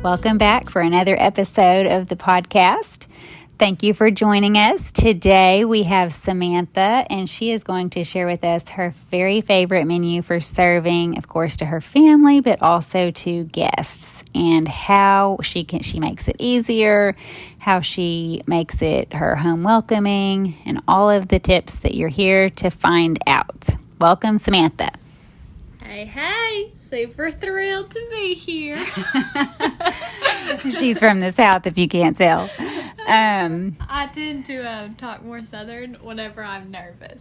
Welcome back for another episode of the podcast. Thank you for joining us. Today we have Samantha, and she is going to share with us her very favorite menu for serving, of course, to her family, but also to guests, and how she makes it easier, how she makes it her home welcoming, and all of the tips that you're here to find out. Welcome, Samantha. Hey, super thrilled to be here. She's from the South, if you can't tell. I tend to talk more Southern whenever I'm nervous.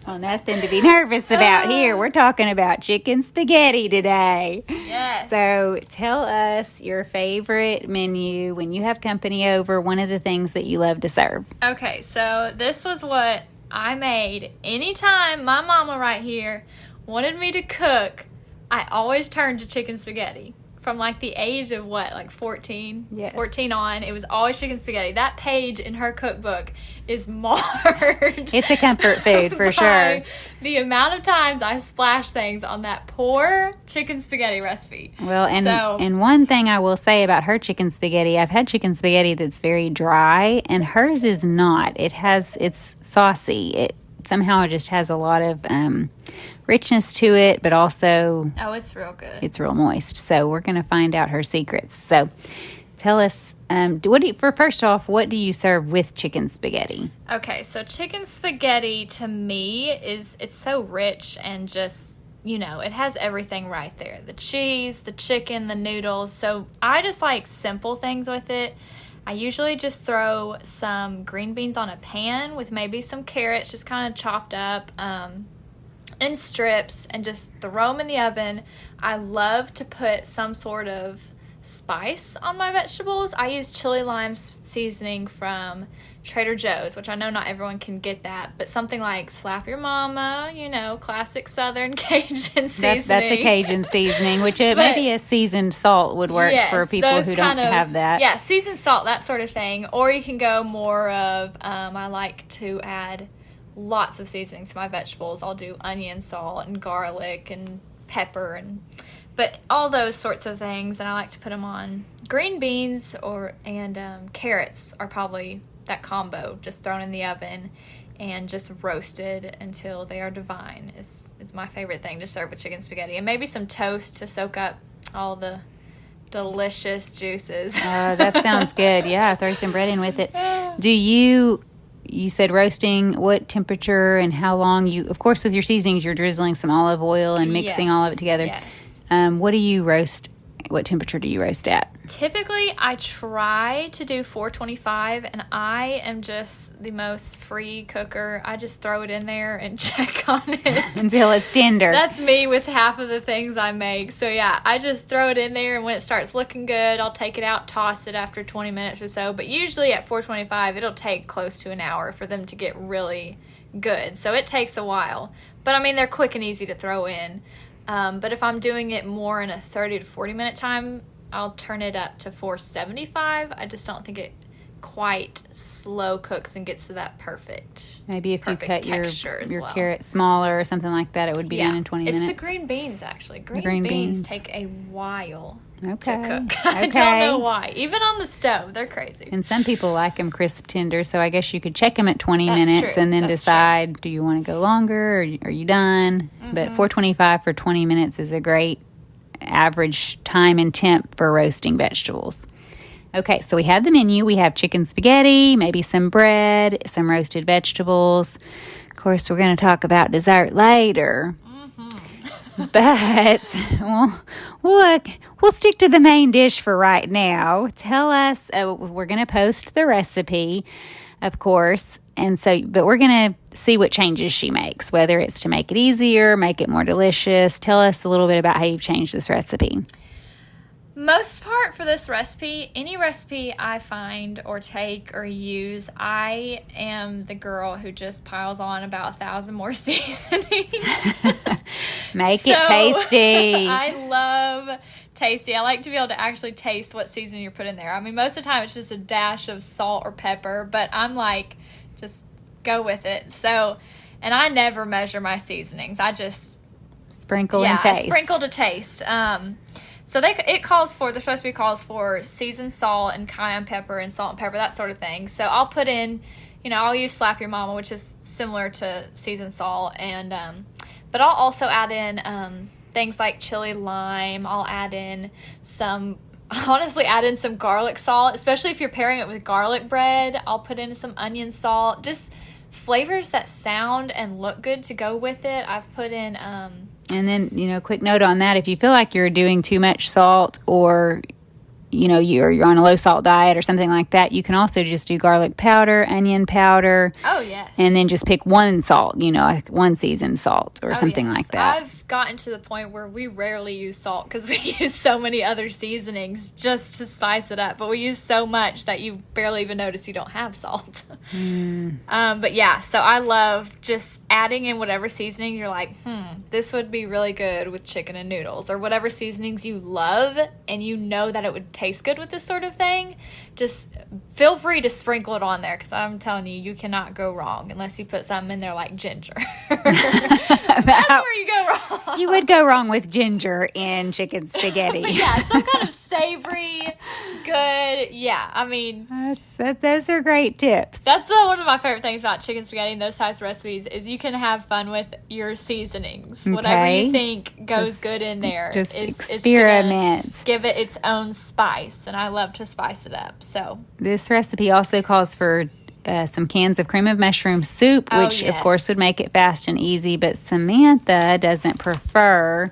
Well, nothing to be nervous about here. We're talking about chicken spaghetti today. Yes. So tell us your favorite menu when you have company over, one of the things that you love to serve. Okay, so this was what I made. Anytime my mama right here wanted me to cook, I always turned to chicken spaghetti. From like the age of 14? Yes. 14 on, it was always chicken spaghetti. That page in her cookbook is marred. It's a comfort food for sure. The amount of times I splash things on that poor chicken spaghetti recipe. Well, and one thing I will say about her chicken spaghetti, I've had chicken spaghetti that's very dry, and hers is not. It's saucy. It somehow just has a lot of richness to it, but also it's real good. It's real moist. So we're going to find out her secrets. So tell us, first off, what do you serve with chicken spaghetti? Okay, so chicken spaghetti to me it's so rich and just, it has everything right there. The cheese, the chicken, the noodles. So I just like simple things with it. I usually just throw some green beans on a pan with maybe some carrots just kind of chopped up in strips and just throw them in the oven. I love to put some sort of spice on my vegetables. I use chili lime seasoning from Trader Joe's, which I know not everyone can get that, but something like Slap Your Mama, classic Southern Cajun seasoning. That's a Cajun seasoning, which maybe a seasoned salt would work for people who don't have that. Yeah, seasoned salt, that sort of thing. Or you can go more of, I like to add lots of seasonings to my vegetables. I'll do onion, salt, and garlic, and pepper, but all those sorts of things, and I like to put them on green beans and carrots are probably that combo, just thrown in the oven and just roasted until they are divine. It's my favorite thing to serve with chicken spaghetti, and maybe some toast to soak up all the delicious juices. That sounds good. Yeah, throw some bread in with it. You said roasting, what temperature and how long of course with your seasonings you're drizzling some olive oil and mixing all of it together. Yes. What temperature do you roast at? Typically, I try to do 425, and I am just the most free cooker. I just throw it in there and check on it. Until it's tender. That's me with half of the things I make. So, yeah, I just throw it in there, and when it starts looking good, I'll take it out, toss it after 20 minutes or so. But usually at 425, it'll take close to an hour for them to get really good. So it takes a while. But, they're quick and easy to throw in. But if I'm doing it more in a 30 to 40 minute time, I'll turn it up to 475. I just don't think it quite slow cooks and gets to that perfect. Maybe if you cut your carrot smaller or something like that, it would be done in 20 minutes. It's the green beans, actually. Green beans take a while to cook. Okay. I don't know why. Even on the stove, they're crazy. And some people like them crisp tender, so I guess you could check them at 20 minutes and then decide, do you want to go longer or are you done? Mm-hmm. But 425 for 20 minutes is a great average time and temp for roasting vegetables. Okay, so we have the menu. We have chicken spaghetti, maybe some bread, some roasted vegetables. Of course, we're going to talk about dessert later. But we'll stick to the main dish for right now. Tell us, we're going to post the recipe, of course, but we're going to see what changes she makes, whether it's to make it easier, make it more delicious. Tell us a little bit about how you've changed this recipe. Most part for this recipe, any recipe I find or take or use, I am the girl who just piles on about 1,000 more seasonings. Make it tasty. I love tasty. I like to be able to actually taste what seasoning you're putting there. Most of the time it's just a dash of salt or pepper, but I'm like, just go with it. So, and I never measure my seasonings. I just sprinkle and taste. I sprinkle to taste. So the recipe calls for seasoned salt and cayenne pepper and salt and pepper, that sort of thing. So I'll put in, I'll use Slap Your Mama, which is similar to seasoned salt, and but I'll also add in things like chili lime. I'll honestly add in some garlic salt, especially if you're pairing it with garlic bread. I'll put in some onion salt, just flavors that sound and look good to go with it. I've put in and then, quick note on that, if you feel like you're doing too much salt, or you're on a low salt diet or something like that, you can also just do garlic powder, onion powder. Oh, yes. And then just pick one salt, like one seasoned salt or something like that. I've gotten to the point where we rarely use salt because we use so many other seasonings just to spice it up. But we use so much that you barely even notice you don't have salt. But yeah, so I love just adding in whatever seasoning you're like, this would be really good with chicken and noodles, or whatever seasonings you love and that it would taste good with this sort of thing. Just feel free to sprinkle it on there, because I'm telling you cannot go wrong unless you put something in there like ginger. That's where you go wrong. You would go wrong with ginger in chicken spaghetti. But yeah, some kind of savory, good. Yeah, I mean, those are great tips. That's one of my favorite things about chicken spaghetti and those types of recipes is you can have fun with your seasonings. Okay. Whatever you think goes good in there. Just experiment. Give it its own spice, and I love to spice it up. So this recipe also calls for some cans of cream of mushroom soup, which of course would make it fast and easy, but Samantha doesn't prefer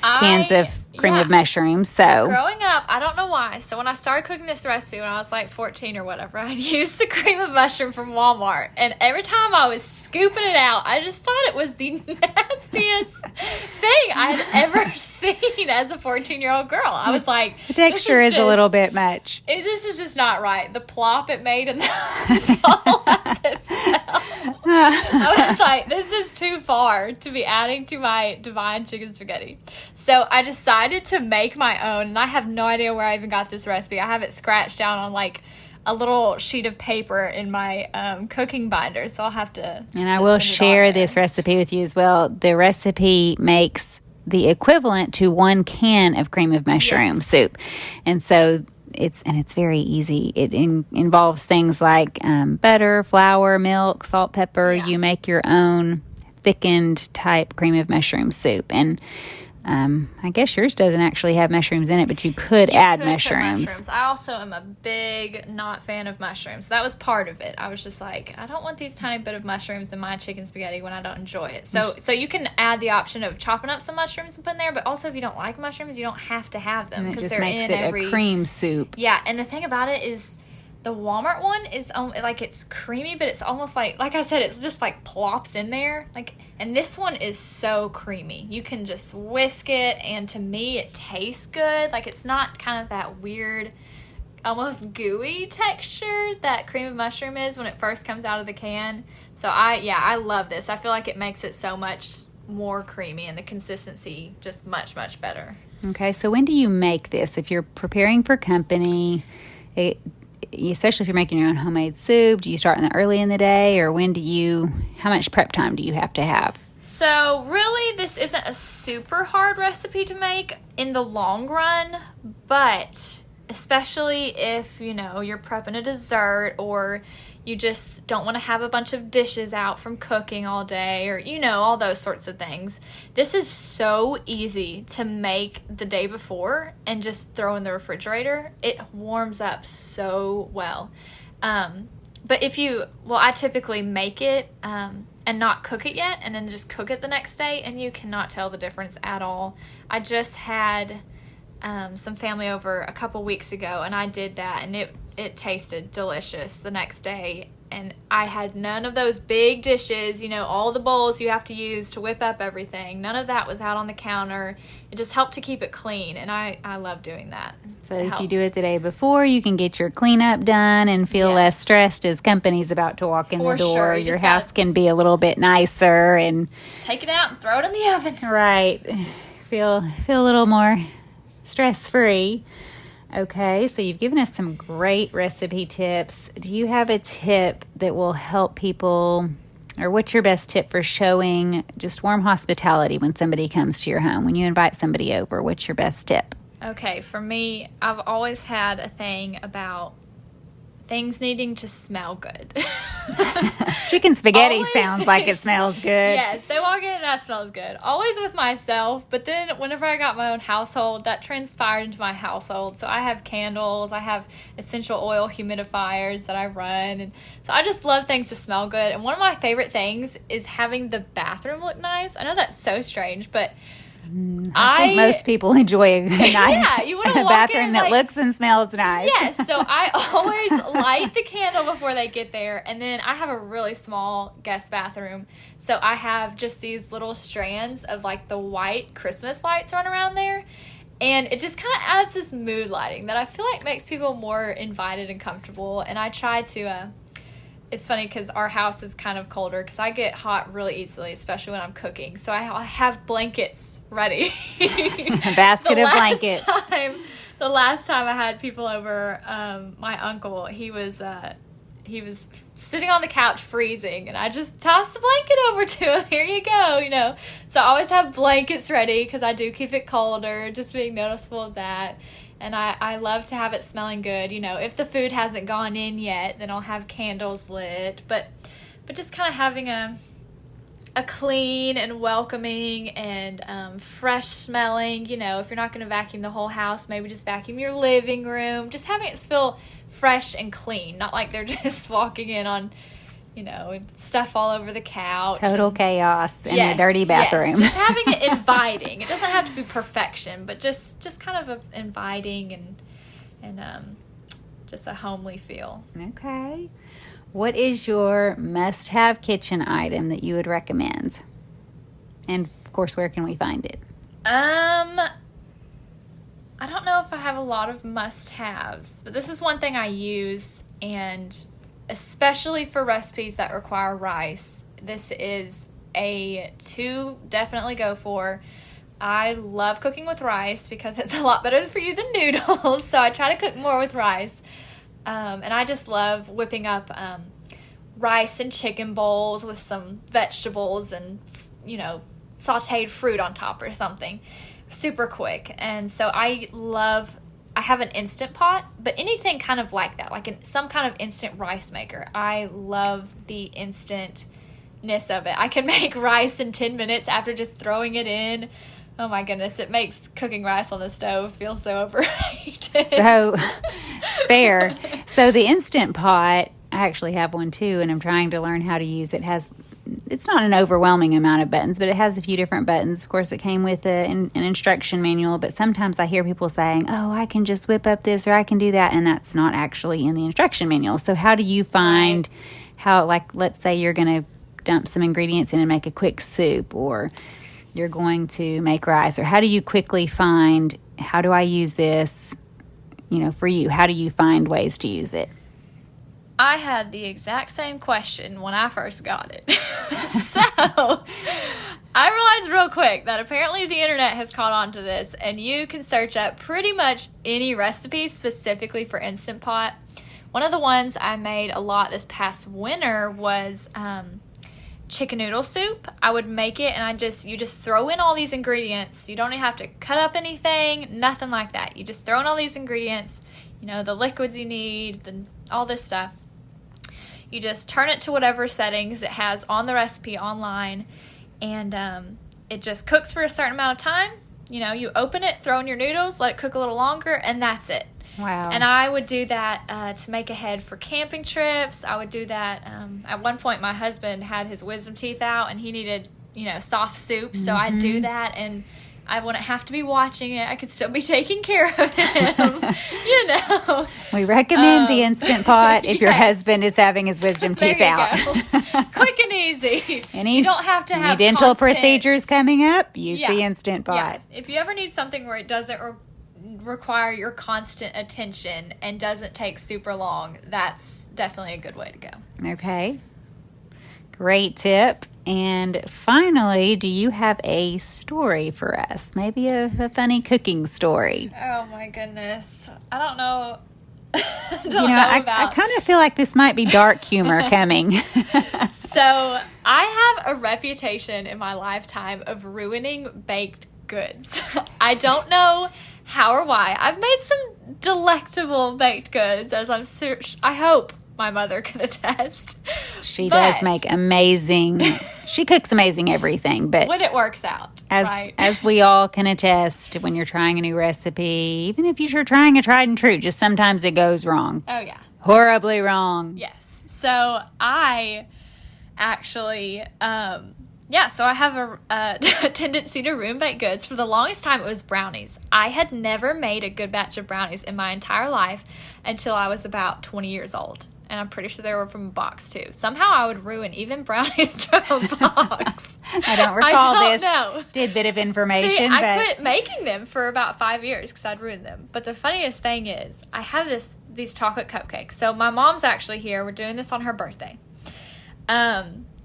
cans of cream of mushrooms. So growing up, I don't know why. So when I started cooking this recipe when I was like 14 or whatever, I'd use the cream of mushroom from Walmart. And every time I was scooping it out, I just thought it was the nastiest thing I had ever seen as a 14-year-old girl. I was like, the texture is a little bit much. This is just not right. The plop it made and the fall as it fell. I was like, this is too far to be adding to my divine chicken spaghetti. So I decided to make my own, and I have no idea where I even got this recipe. I have it scratched down on like a little sheet of paper in my cooking binder, so I'll have to. And I will share this recipe with you as well. The recipe makes the equivalent to 1 can of cream of mushroom soup, and so it's very easy. It involves things like butter, flour, milk, salt, pepper. Yeah. You make your own thickened type cream of mushroom soup, and I guess yours doesn't actually have mushrooms in it, but you could add mushrooms. I also am a big not fan of mushrooms. That was part of it. I was just like, I don't want these tiny bit of mushrooms in my chicken spaghetti when I don't enjoy it. So you can add the option of chopping up some mushrooms and putting there, but also if you don't like mushrooms, you don't have to have them, because they're in every a cream soup. Yeah, and the thing about it is, the Walmart one is like, it's creamy, but it's almost like I said, it's just like plops in there. And this one is so creamy. You can just whisk it, and to me, it tastes good. Like, it's not kind of that weird, almost gooey texture that cream of mushroom is when it first comes out of the can. So I love this. I feel like it makes it so much more creamy, and the consistency just much, much better. Okay, so when do you make this? If you're preparing for company, especially if you're making your own homemade soup, do you start early in the day, or how much prep time do you have to have? So really, this isn't a super hard recipe to make in the long run, but especially if, you're prepping a dessert, or you just don't want to have a bunch of dishes out from cooking all day, or, all those sorts of things. This is so easy to make the day before and just throw in the refrigerator. It warms up so well. But I typically make it and not cook it yet, and then just cook it the next day, and you cannot tell the difference at all. I just had some family over a couple weeks ago, and I did that, and it tasted delicious the next day. And I had none of those big dishes, all the bowls you have to use to whip up everything. None of that was out on the counter. It just helped to keep it clean, and I love doing that. So if you do it the day before, you can get your cleanup done and feel less stressed as company's about to walk in the door. Sure. Your house can be a little bit nicer, and just take it out and throw it in the oven. Right. Feel a little more stress-free. Okay, so you've given us some great recipe tips. Do you have a tip that will help people, or what's your best tip for showing just warm hospitality when somebody comes to your home? When you invite somebody over, what's your best tip? Okay, for me, I've always had a thing about things needing to smell good. Chicken spaghetti Always. sounds like it smells good. Yes, they walk in and that smells good. Always with myself, but then whenever I got my own household, that transpired into my household. So I have candles, I have essential oil humidifiers that I run, and so I just love things to smell good. And one of my favorite things is having the bathroom look nice. I know that's so strange, but I think most people enjoy a nice yeah, you want to walk bathroom in, that looks and smells nice. Yes, so I always light the candle before they get there, and then I have a really small guest bathroom, so I have just these little strands of like the white Christmas lights run around there, and it just kind of adds this mood lighting that I feel like makes people more invited and comfortable. And I try to it's funny because our house is kind of colder because I get hot really easily, especially when I'm cooking. So I have blankets ready. A basket of blankets. The last time I had people over, my uncle, he was sitting on the couch freezing, and I just tossed a blanket over to him. Here you go, you know. So I always have blankets ready because I do keep it colder, just being noticeable of that. And I love to have it smelling good. You know, if the food hasn't gone in yet, then I'll have candles lit. But just kind of having a clean and welcoming and fresh smelling, you know, if you're not going to vacuum the whole house, maybe just vacuum your living room. Just having it feel fresh and clean, not like they're just walking in on, you know, stuff all over the couch. Total chaos in a dirty bathroom. Yes. Just having it inviting. It doesn't have to be perfection, but just kind of inviting and just a homely feel. Okay. What is your must-have kitchen item that you would recommend? And, of course, where can we find it? I don't know if I have a lot of must-haves, but this is one thing I use, and especially for recipes that require rice, this is a to definitely go for. I love cooking with rice because it's a lot better for you than noodles, so I try to cook more with rice. And I just love whipping up rice and chicken bowls with some vegetables and, you know, sauteed fruit on top or something. Super quick. And so I have an Instant Pot, but anything kind of like that, like some kind of instant rice maker. I love the instantness of it. I can make rice in 10 minutes after just throwing it in. Oh my goodness, it makes cooking rice on the stove feel so overrated. So, fair. So the Instant Pot, I actually have one too, and I'm trying to learn how to use it. It's not an overwhelming amount of buttons, but it has a few different buttons. Of course, it came with an instruction manual, but sometimes I hear people saying, oh, I can just whip up this or I can do that, and that's not actually in the instruction manual. So how do you find how, like, let's say you're going to dump some ingredients in and make a quick soup, or you're going to make rice, or how do you quickly find, how do I use this, you know, for you? How do you find ways to use it? I had the exact same question when I first got it. So I realized real quick that apparently the internet has caught on to this, and you can search up pretty much any recipe specifically for Instant Pot. One of the ones I made a lot this past winter was chicken noodle soup. I would make it, and you just throw in all these ingredients. You don't even have to cut up anything, nothing like that. You just throw in all these ingredients, you know, the liquids you need, all this stuff. You just turn it to whatever settings it has on the recipe online, and it just cooks for a certain amount of time. You know, you open it, throw in your noodles, let it cook a little longer, and that's it. Wow. And I would do that to make ahead for camping trips. I would do that. At one point, my husband had his wisdom teeth out, and he needed, you know, soft soup. So I'd do that, and I wouldn't have to be watching it. I could still be taking care of him, you know. We recommend the Instant Pot if your husband is having his wisdom teeth out. Quick and easy. You don't have to have dental procedures coming up, use the Instant Pot. Yeah. If you ever need something where it doesn't require your constant attention and doesn't take super long, that's definitely a good way to go. Okay. Great tip. And finally, do you have a story for us? Maybe a funny cooking story? Oh my goodness. I don't know. I kind of feel like this might be dark humor coming. So I have a reputation in my lifetime of ruining baked goods. I don't know how or why, I've made some delectable baked goods, as I hope my mother can attest. She does make amazing, she cooks amazing everything, but when it works out, right? As we all can attest, when you're trying a new recipe, even if you're trying a tried and true, just sometimes it goes wrong. Oh, yeah. Horribly wrong. Yes. So I actually, so I have a tendency to ruin baked goods. For the longest time, it was brownies. I had never made a good batch of brownies in my entire life until I was about 20 years old. And I'm pretty sure they were from a box, too. Somehow I would ruin even brownies from a box. I don't recall this know. Tidbit of information. See, I quit making them for about 5 years because I'd ruined them. But the funniest thing is, I have these chocolate cupcakes. So my mom's actually here. We're doing this on her birthday.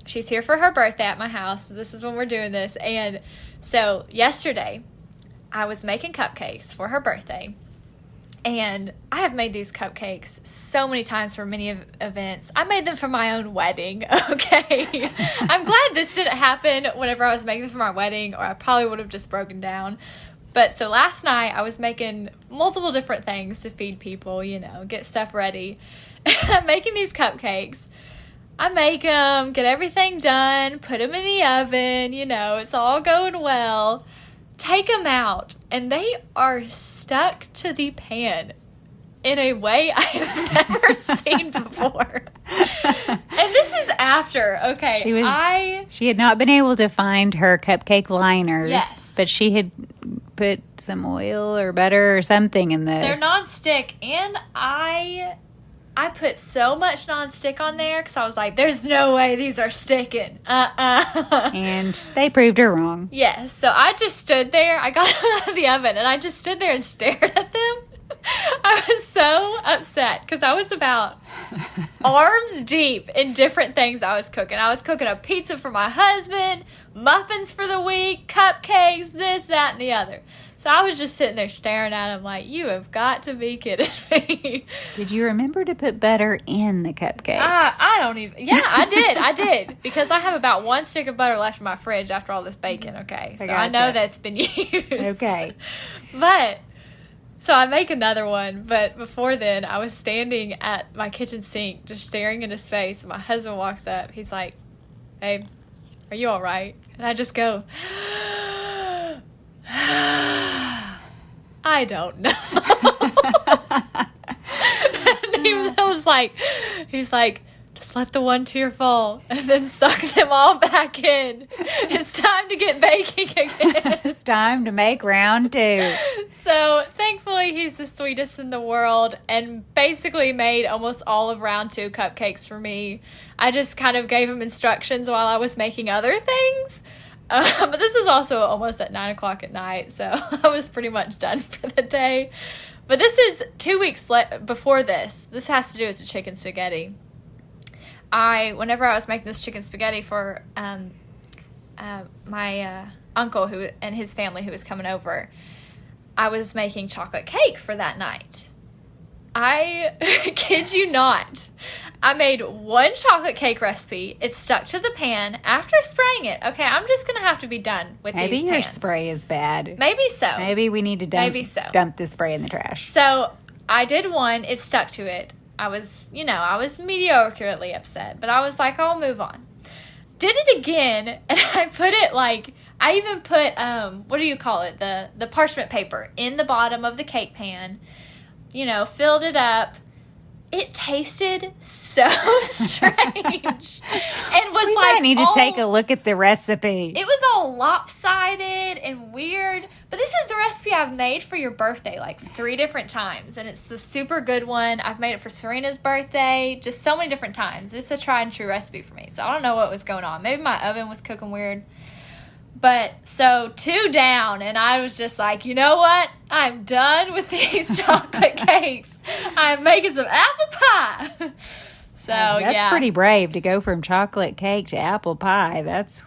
She's here for her birthday at my house. This is when we're doing this. And so yesterday, I was making cupcakes for her birthday. And I have made these cupcakes so many times for many events. I made them for my own wedding, okay? I'm glad this didn't happen whenever I was making them for my wedding, or I probably would have just broken down. But so last night, I was making multiple different things to feed people, get stuff ready. I'm making these cupcakes. I make them, get everything done, put them in the oven, it's all going well. Take them out, and they are stuck to the pan in a way I have never seen before. And this is after, okay, she had not been able to find her cupcake liners, yes, but she had put some oil or butter or something in They're nonstick, and I put so much nonstick on there because I was like, there's no way these are sticking. And they proved her wrong. Yes. So I just stood there. I got them out of the oven, and I just stood there and stared at them. I was so upset because I was about arms deep in different things I was cooking. I was cooking a pizza for my husband, muffins for the week, cupcakes, this, that, and the other. So I was just sitting there staring at him like, you have got to be kidding me. Did you remember to put butter in the cupcakes? I don't even. Yeah, I did. Because I have about one stick of butter left in my fridge after all this bacon, okay? So I know that's been used. Okay. But, so I make another one. But before then, I was standing at my kitchen sink just staring into space. And my husband walks up. He's like, babe, are you all right? And I just go, I don't know. And he was like, just let the 1 tear fall and then suck them all back in. It's time to get baking again. It's time to make round 2. So thankfully he's the sweetest in the world and basically made almost all of round 2 cupcakes for me. I just kind of gave him instructions while I was making other things. But this is also almost at 9 o'clock at night, so I was pretty much done for the day. But this is 2 weeks before this. This has to do with the chicken spaghetti. Whenever I was making this chicken spaghetti for my uncle and his family who was coming over, I was making chocolate cake for that night. I kid you not. I made one chocolate cake recipe. It stuck to the pan after spraying it. Okay, I'm just going to have to be done with these pans. Maybe your spray is bad. Maybe so. Maybe we need to dump this spray in the trash. So I did one. It stuck to it. I was mediocrely upset. But I was like, I'll move on. Did it again, and I put it I even put, what do you call it? The parchment paper in the bottom of the cake pan. Filled it up. It tasted so strange. And was we might need to take a look at the recipe. It was all lopsided and weird. But this is the recipe I've made for your birthday 3 different times. And it's the super good one. I've made it for Serena's birthday. Just so many different times. It's a tried and true recipe for me. So I don't know what was going on. Maybe my oven was cooking weird. But so 2 down, and I was just like, you know what? I'm done with these chocolate cakes. I'm making some apple pie. So, that's pretty brave to go from chocolate cake to apple pie. That's,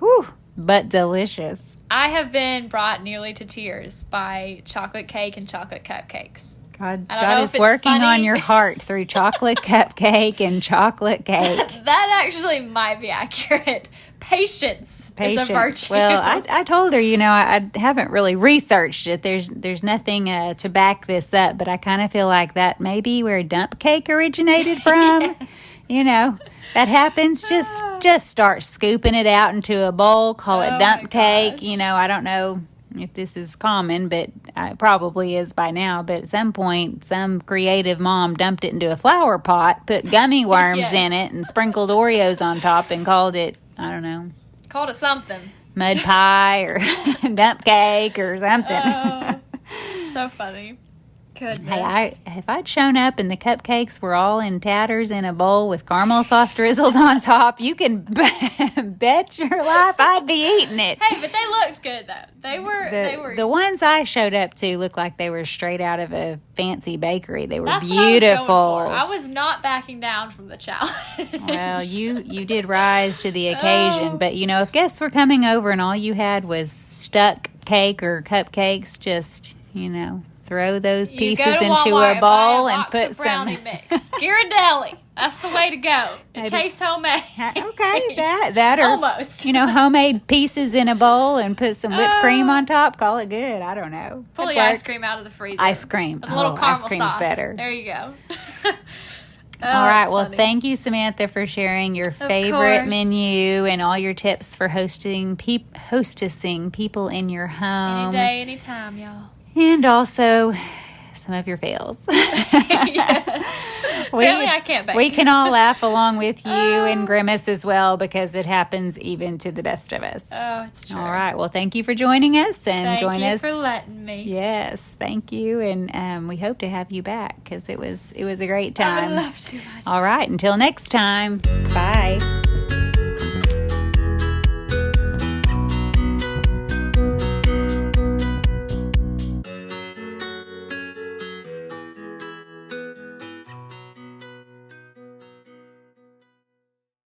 but delicious. I have been brought nearly to tears by chocolate cake and chocolate cupcakes. God is working on your heart through chocolate cupcake and chocolate cake. That actually might be accurate. Patience is a virtue. Well, I told her, I haven't really researched it. There's nothing to back this up, but I kind of feel like that may be where dump cake originated from. Yes. That happens. Just start scooping it out into a bowl, call it dump cake. I don't know if this is common, but it probably is by now. But at some point, some creative mom dumped it into a flower pot, put gummy worms in it, and sprinkled Oreos on top and called it, I don't know. Called it something. Mud pie or dump cake or something. Oh, so funny. Goodness. Hey, if I'd shown up and the cupcakes were all in tatters in a bowl with caramel sauce drizzled on top, you can bet your life I'd be eating it. Hey, but they looked good, though. They were. The ones I showed up to looked like they were straight out of a fancy bakery. They were That's beautiful. What I was going for. I was not backing down from the challenge. Well, you did rise to the occasion. But, if guests were coming over and all you had was stuck cake or cupcakes, just, throw those pieces into a bowl and put some brownie mix. Ghirardelli. That's the way to go. It tastes homemade. Okay, that or almost. Homemade pieces in a bowl and put some whipped cream on top. Call it good. I don't know. Pull the ice cream out of the freezer. Ice cream. With a little caramel ice cream's sauce. Better. There you go. All right. Well, funny. Thank you, Samantha, for sharing your favorite menu and all your tips for hostessing people in your home. Any day, anytime, y'all. And also some of your fails. Apparently I can't bake. We can all laugh along with you and grimace as well because it happens even to the best of us. Oh, it's true. All right. Well, thank you for joining us and Thank you for letting me. Yes, thank you, and we hope to have you back because it was a great time. I would love to. All right. Until next time. Bye.